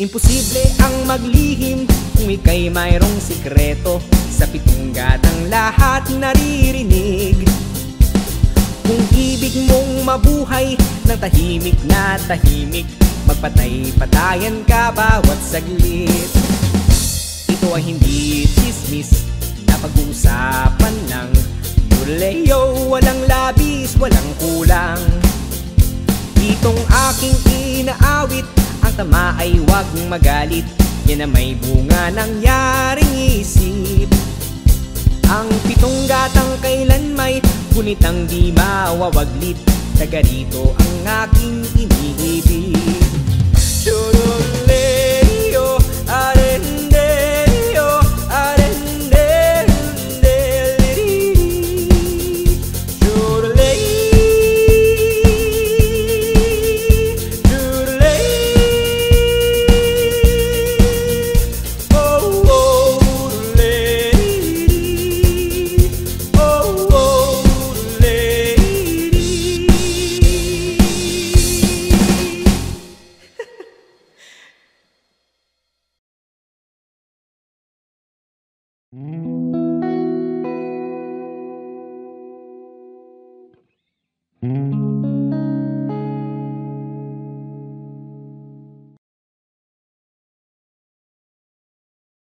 Imposible ang maglihim kung ika'y mayroong sikreto. Sa pitong gatang lahat naririnig. Kung ibig mong mabuhay ng tahimik na tahimik, magpatay-patayan ka bawat saglit. Ito ay hindi chismis na pag-uusapan lang. Yurleo, walang labis, walang kulang. Itong aking inaawit, ang tama ay huwag magalit. Yan na may bunga nangyaring isip. Ang pitong gatang kailan may ngunit ang di mawawaglit. Taga rito ang aking iniibig. Choroleo, arendeo, arendeliri. Chorolei, chorolei. Oh, oh, lady. Oh, oh, lady.